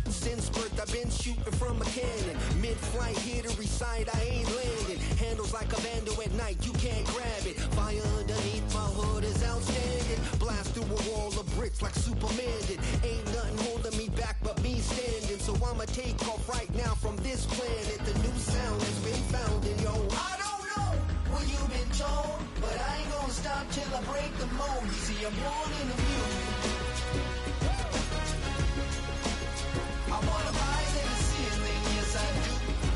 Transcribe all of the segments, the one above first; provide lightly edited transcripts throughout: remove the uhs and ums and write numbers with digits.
Since birth I've been shooting from a cannon. Mid-flight here to recite, I ain't landing. Handles like a vandal at night, you can't grab it. Fire underneath my hood is outstanding. Blast through a wall of bricks like Superman did. Ain't nothing holding me back but me standing. So I'ma take off right now from this planet. The new sound has been found in yo. I don't know what you've been told, but I ain't gonna stop till I break the mold. You see, I'm born in the music. I wanna rise in the ceiling, yes I do.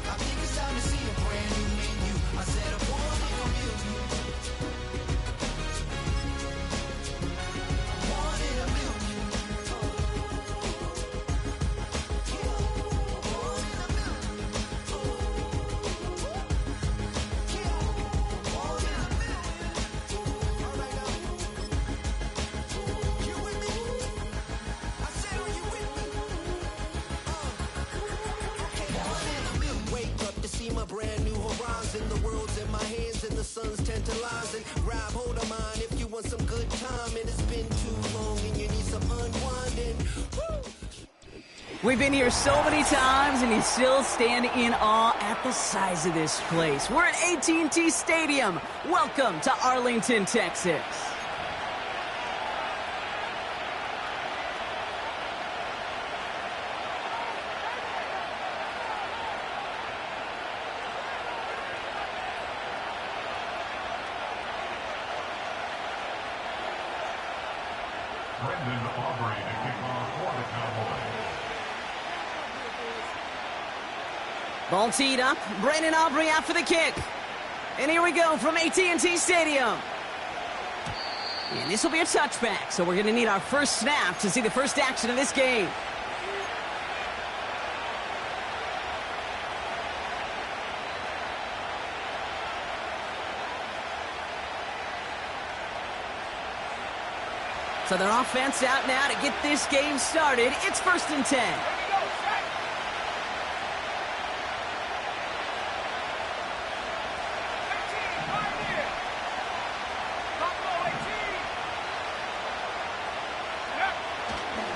I think it's time to see a brand new menu. I said I'm born in the music. I'm born in the music. My brand new horizon, the world's in my hands and the sun's tantalizing. Grab hold of mine if you want some good time, and it's been too long and you need some unwinding. Woo! We've been here so many times and you still stand in awe at the size of this place. We're at AT&T Stadium. Welcome to Arlington, Texas. Brendan Aubrey to kick off for the Cowboys. Ball teed up. Brendan Aubrey out for the kick. And here we go from AT&T Stadium. And this will be a touchback, so we're going to need our first snap to see the first action of this game. So their offense out now to get this game started. It's 1st and 10.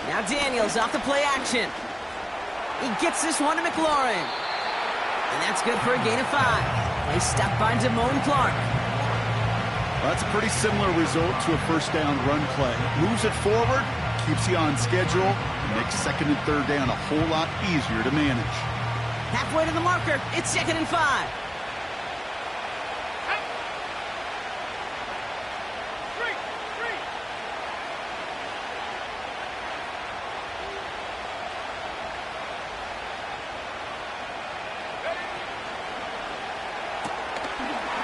Now Daniels off the play action. He gets this one to McLaurin. And that's good for a gain of 5. Play stopped by Damone Clark. Well, that's a pretty similar result to a first down run play. Moves it forward, keeps you on schedule, and makes 2nd and 3rd down a whole lot easier to manage. Halfway to the marker, it's 2nd and 5.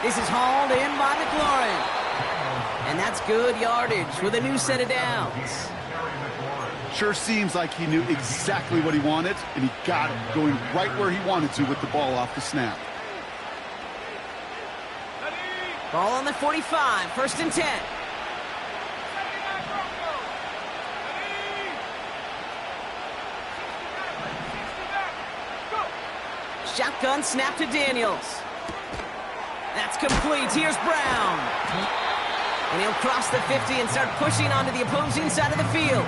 This is hauled in by McLaurin. And that's good yardage with a new set of downs. Sure seems like he knew exactly what he wanted, and he got it, going right where he wanted to with the ball off the snap. Ball on the 45, 1st and 10. Shotgun snap to Daniels. That's complete. Here's Brown. And he'll cross the 50 and start pushing onto the opposing side of the field.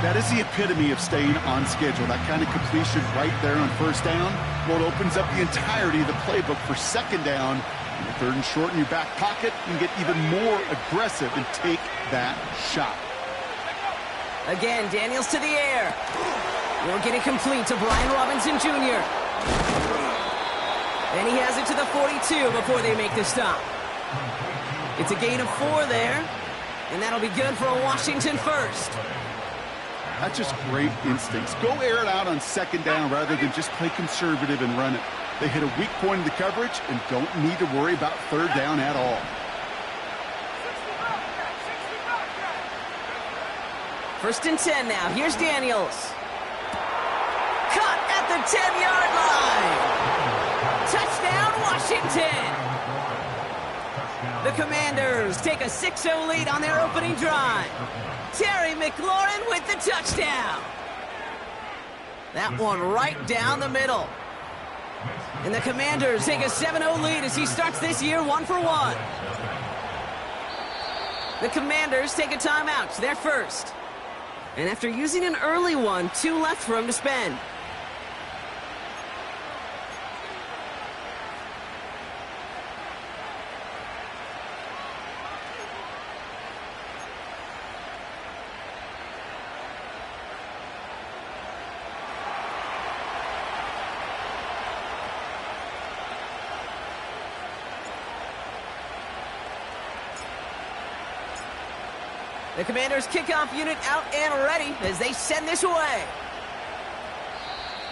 That is the epitome of staying on schedule. That kind of completion right there on 1st down. Well, it opens up the entirety of the playbook for 2nd down. And 3rd and short in your back pocket, you can get even more aggressive and take that shot. Again, Daniels to the air. We'll get it complete to Brian Robinson Jr. And he has it to the 42 before they make the stop. It's a gain of 4 there, and that'll be good for a Washington first. That's just great instincts. Go air it out on 2nd down rather than just play conservative and run it. They hit a weak point in the coverage and don't need to worry about 3rd down at all. 1st and 10 now. Here's Daniels. Cut at the 10-yard line. Touchdown, Washington. The Commanders take a 6-0 lead on their opening drive. Terry McLaurin with the touchdown. That one right down the middle. And the Commanders take a 7-0 lead as he starts this year 1-for-1. The Commanders take a timeout, their first. And after using an early one, 2 left for him to spend. The Commanders' kickoff unit out and ready as they send this away.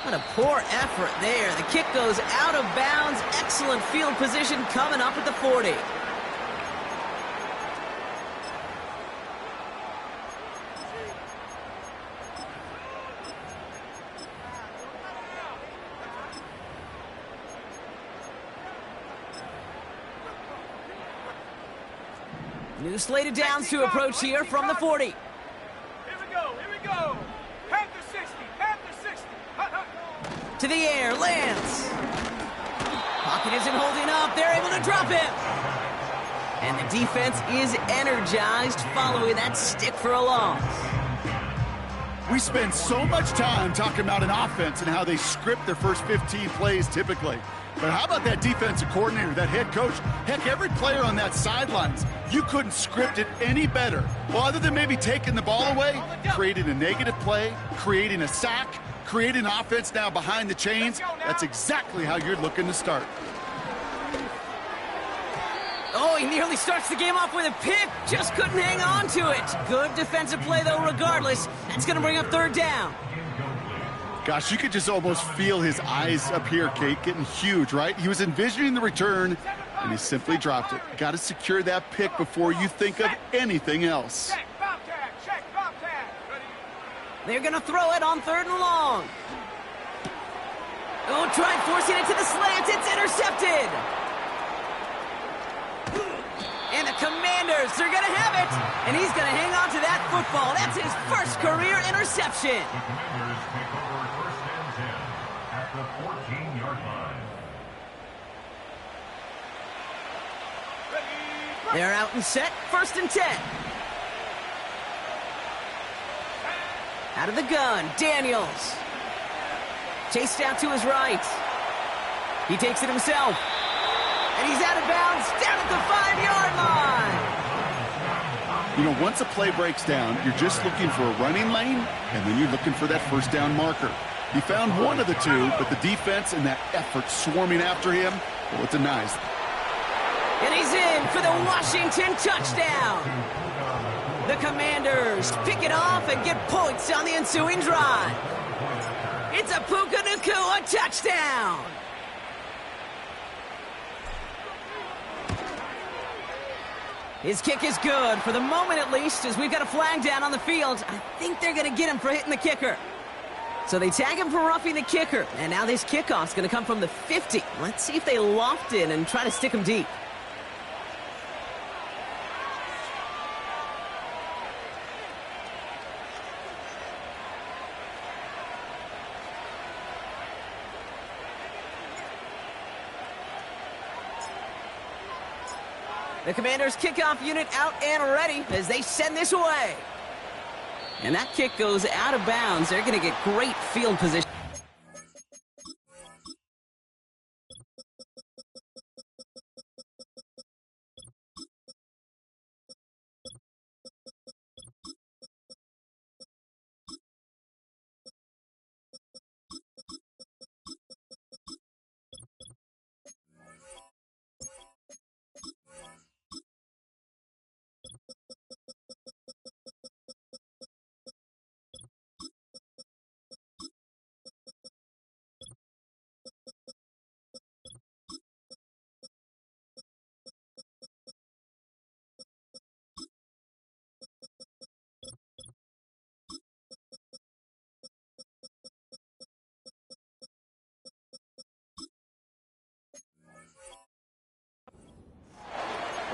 What a poor effort there. The kick goes out of bounds. Excellent field position coming up at the 40. New slated downs to approach here from the 40. Here we go. Panther 60, Panther 60. To the air, Lance. Pocket isn't holding up. They're able to drop him. And the defense is energized following that stick for a loss. We spend so much time talking about an offense and how they script their first 15 plays typically. But how about that defensive coordinator, that head coach? Heck, every player on that sidelines, you couldn't script it any better. Well, other than maybe taking the ball away, creating a negative play, creating a sack, creating offense now behind the chains. That's exactly how you're looking to start. Oh, he nearly starts the game off with a pick. Just couldn't hang on to it. Good defensive play, though, regardless. That's going to bring up third down. Gosh, you could just almost feel his eyes up here, Kate, getting huge, right? He was envisioning the return, and he simply dropped it. Got to secure that pick before you think of anything else. Check, Bobcat. They're going to throw it on 3rd and long. Oh, try forcing it to the slant. It's intercepted. And the Commanders, they're going to have it. And he's going to hang on to that football. That's his first career interception. The Commanders take over first and 10 at the 14-yard line. They're out and set, 1st and 10. Out of the gun, Daniels. Chased out to his right. He takes it himself. And he's out of bounds, down at the 5-yard line. You know, once a play breaks down, you're just looking for a running lane, and then you're looking for that first down marker. He found one of the two, but the defense and that effort swarming after him, well, it denies. And he's in for the Washington touchdown. The Commanders pick it off and get points on the ensuing drive. It's a Puka Nacua touchdown. His kick is good, for the moment at least, as we've got a flag down on the field. I think they're going to get him for hitting the kicker. So they tag him for roughing the kicker, and now this kickoff's going to come from the 50. Let's see if they loft in and try to stick him deep. The Commanders' kickoff unit out and ready as they send this away. And that kick goes out of bounds. They're going to get great field position.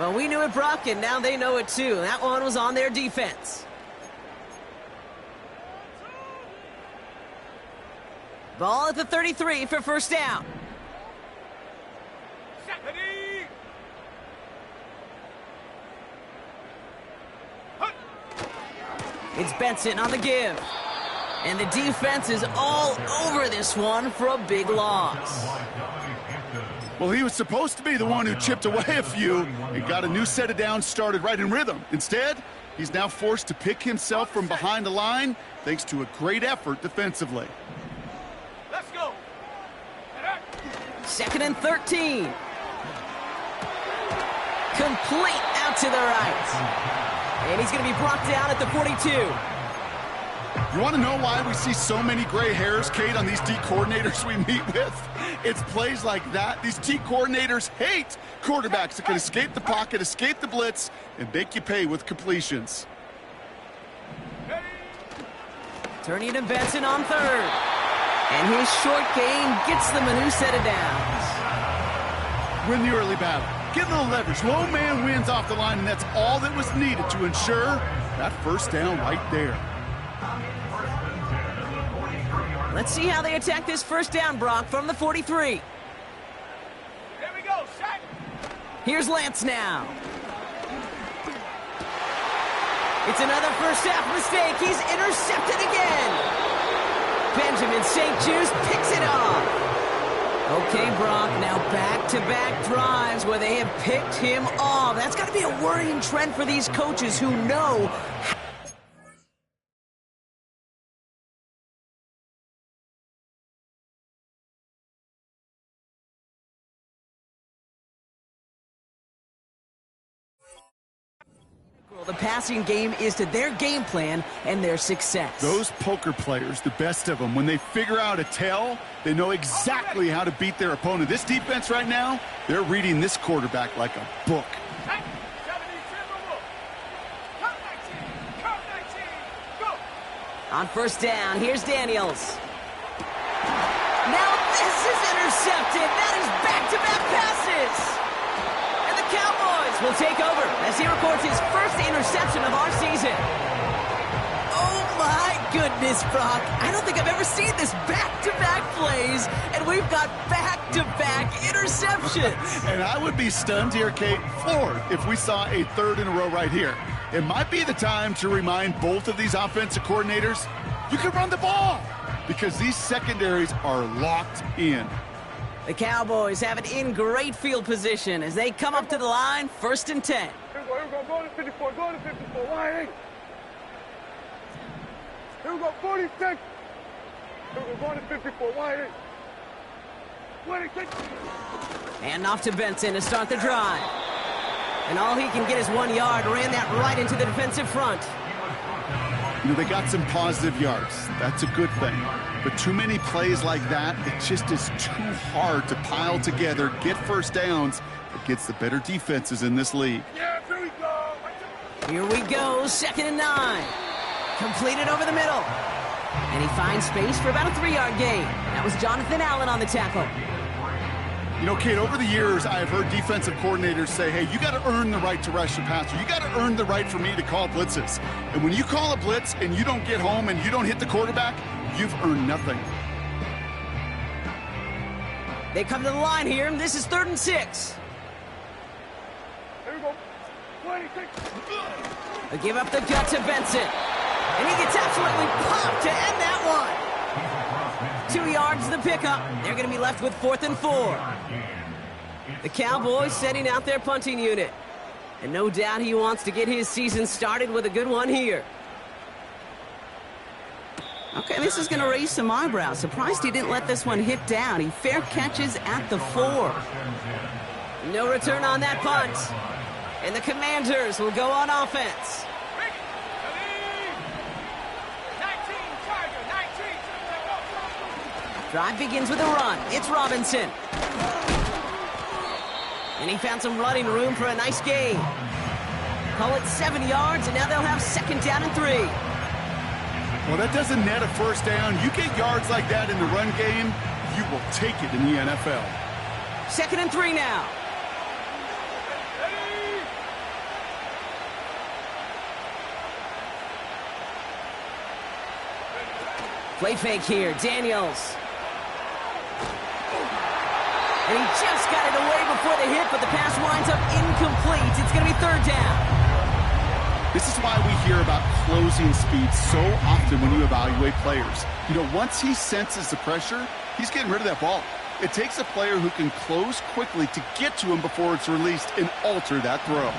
Well, we knew it, Brock, and now they know it too. That one was on their defense. Ball at the 33 for first down. Ready? It's Benson on the give. And the defense is all over this one for a big loss. Well, he was supposed to be the one who chipped away a few and got a new set of downs started right in rhythm. Instead, he's now forced to pick himself from behind the line thanks to a great effort defensively. Let's go. Second and 13. Complete out to the right. And he's going to be brought down at the 42. You want to know why we see so many gray hairs, Kate, on these D coordinators we meet with? It's plays like that. These D coordinators hate quarterbacks that can escape the pocket, escape the blitz, and make you pay with completions. Turning to Benson on third. And his short gain gets them a new set of downs. Win the early battle. Get a little leverage. Low man wins off the line, and that's all that was needed to ensure that first down right there. Let's see how they attack this first down, Brock, from the 43. Here we go, set. Here's Lance now. It's another first half mistake. He's intercepted again. Benjamin St-Juste picks it off. Okay, Brock, now back-to-back drives where they have picked him off. That's got to be a worrying trend for these coaches who know the passing game is to their game plan and their success. Those poker players, the best of them, when they figure out a tell, they know exactly how to beat their opponent. This defense right now, they're reading this quarterback like a book. On first down, here's Daniels. Now this is intercepted. That is back-to-back passes. And the Cowboys will take over as he records his first interception of our season. Oh my goodness, Brock. I don't think I've ever seen this back-to-back plays, and we've got back-to-back interceptions. And I would be stunned here, Kate, floored if we saw a third in a row right here. It might be the time to remind both of these offensive coordinators, you can run the ball, because these secondaries are locked in. The Cowboys have it in great field position as they come up to the line, 1st and 10. Here we go, go to 54, go to 54, wide 8. Here we go, 46. Here we go, go to 54, wide 8. 26. And off to Benson to start the drive. And all he can get is 1 yard, ran that right into the defensive front. You know, they got some positive yards. That's a good thing. But too many plays like that, it just is too hard to pile together, get first downs against the better defenses in this league. Yeah, here we go. Here we go, 2nd and 9. Completed over the middle. And he finds space for about a 3-yard gain. That was Jonathan Allen on the tackle. You know, Kate, over the years, I have heard defensive coordinators say, hey, you got to earn the right to rush the passer. You got to earn the right for me to call blitzes. And when you call a blitz and you don't get home and you don't hit the quarterback, you've earned nothing. They come to the line here, and this is 3rd and 6. Here we go. 26. They give up the gut to Benson. And he gets absolutely popped to end that one. 2 yards the pickup. They're going to be left with 4th and 4. The Cowboys setting out their punting unit. And no doubt he wants to get his season started with a good one here. Okay, this is going to raise some eyebrows. Surprised he didn't let this one hit down. He fair catches at the 4. No return on that punt. And the Commanders will go on offense. Drive begins with a run. It's Robinson. And he found some running room for a nice gain. Call it 7 yards, and now they'll have 2nd down and 3. Well, that doesn't net a first down. You get yards like that in the run game, you will take it in the NFL. 2nd and 3 now. Play fake here, Daniels. And he just got it away before the hit, but the pass winds up incomplete. It's going to be third down. This is why we hear about closing speed so often when you evaluate players. You know, once he senses the pressure, he's getting rid of that ball. It takes a player who can close quickly to get to him before it's released and alter that throw.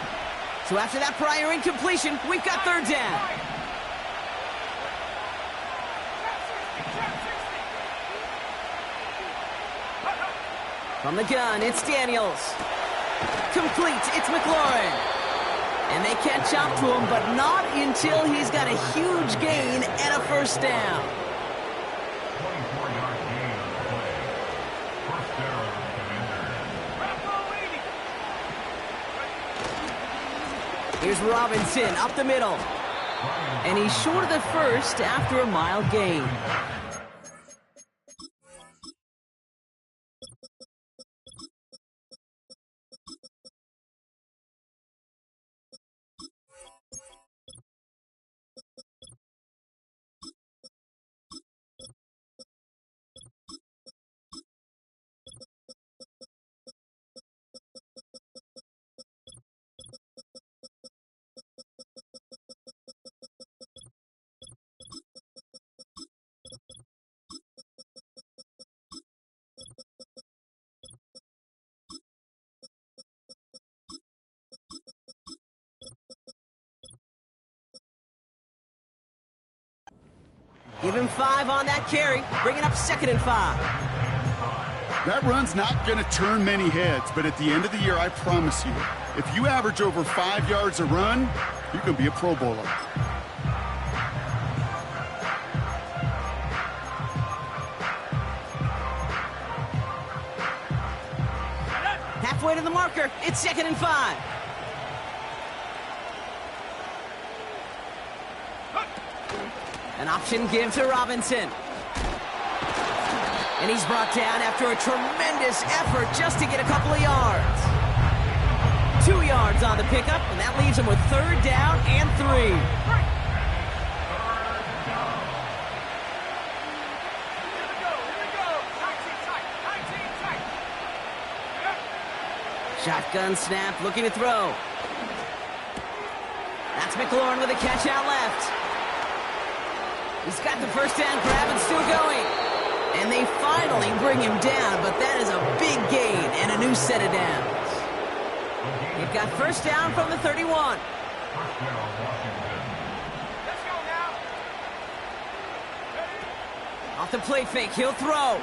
So after that prior incompletion, we've got third down. From the gun, it's Daniels. Complete, it's McLaurin. And they catch up to him, but not until he's got a huge gain and a first down. 24-yard gain on the play. First down, Commanders. Here's Robinson up the middle. And he's short of the first after a mile gain. Give him 5 on that carry, bringing up 2nd and 5. That run's not going to turn many heads, but at the end of the year, I promise you, if you average over 5 yards a run, you can be a Pro Bowler. Halfway to the marker, it's 2nd and 5. An option give to Robinson. And he's brought down after a tremendous effort just to get a couple of yards. 2 yards on the pickup, and that leaves him with third down and 3. Shotgun snap, looking to throw. That's McLaurin with a catch out left. He's got the first down grab and still going. And they finally bring him down, but that is a big gain and a new set of downs. They've got first down from the 31. First down, Washington. Let's go now. Off the play fake, he'll throw. Oh,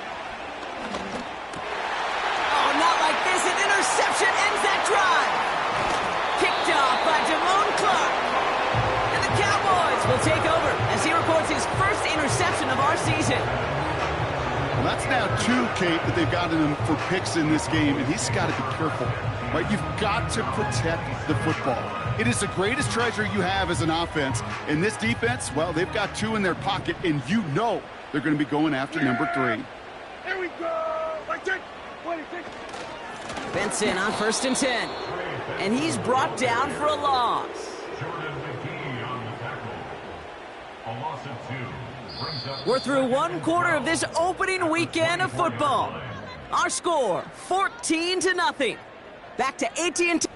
not like this. An interception ends that drive. Picked off by Damone Clark. And the Cowboys will take over as he records his first interception of our season. Well, that's now 2, Kate, that they've gotten him for picks in this game, and he's got to be careful. Right? You've got to protect the football. It is the greatest treasure you have as an offense. And this defense, well, they've got 2 in their pocket, and you know they're going to be going after number 3. Here we go. Like that. 26. Benson on 1st and 10. And he's brought down for a loss. Jordan McGee on the tackle. A loss of 2. Brings up We're through 1 quarter of this opening weekend of football. Our score, 14-0. Back to AT&T.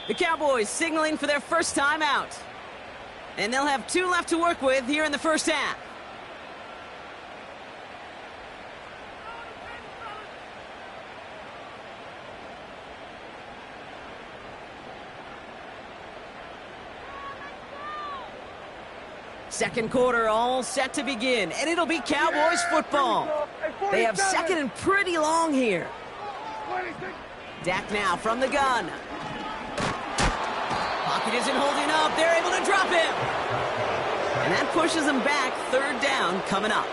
The Cowboys signaling for their first time out. And they'll have 2 left to work with here in the first half. Second quarter all set to begin, and it'll be Cowboys football. They have 2nd and pretty long here. 26. Dak now from the gun. Pocket isn't holding up. They're able to drop him. And that pushes them back. Third down coming up.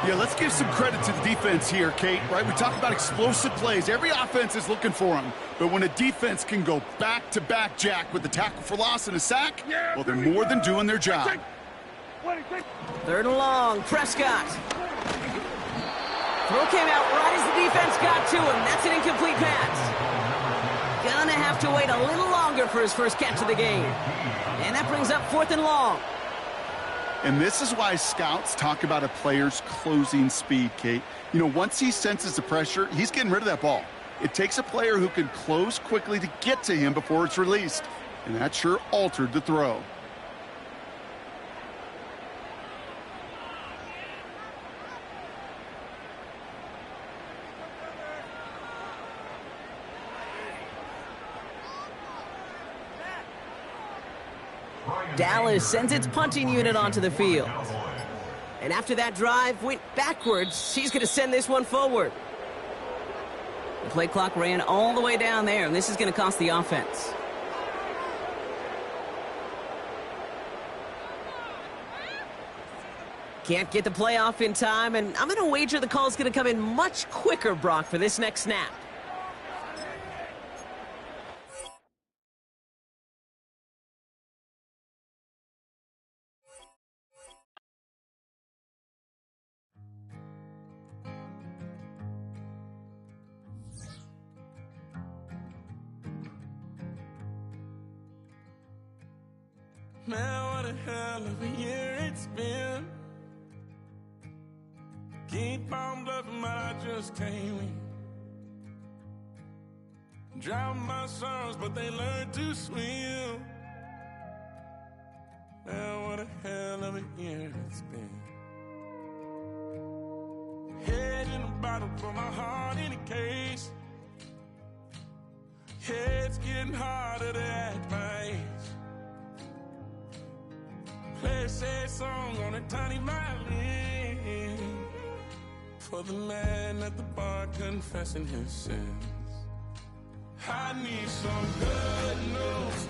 Yeah, let's give some credit to the defense here, Kate, right? We talk about explosive plays. Every offense is looking for them. But when a defense can go back-to-back, Jack, with the tackle for loss and a sack, well, they're more than doing their job. 26. Third and long. Prescott. Throw came out right as the defense got to him. That's an incomplete pass. Gonna have to wait a little longer for his first catch of the game. And that brings up 4th and long. And this is why scouts talk about a player's closing speed, Kate. You know, once he senses the pressure, he's getting rid of that ball. It takes a player who can close quickly to get to him before it's released. And that sure altered the throw. Dallas sends its punting unit onto the field. And after that drive went backwards, she's going to send this one forward. The play clock ran all the way down there, and this is going to cost the offense. Can't get the play off in time, and I'm going to wager the call is going to come in much quicker, Brock, for this next snap. Man, what a hell of a year it's been. Keep on bluffing, but I just can't win. Drown my sorrows, but they learn to swim. Man, what a hell of a year it's been. Head in a bottle, put my heart in a case. Yeah, it's getting harder to act my age. Play a sad song on a tiny violin for the man at the bar confessing his sins. I need some good news.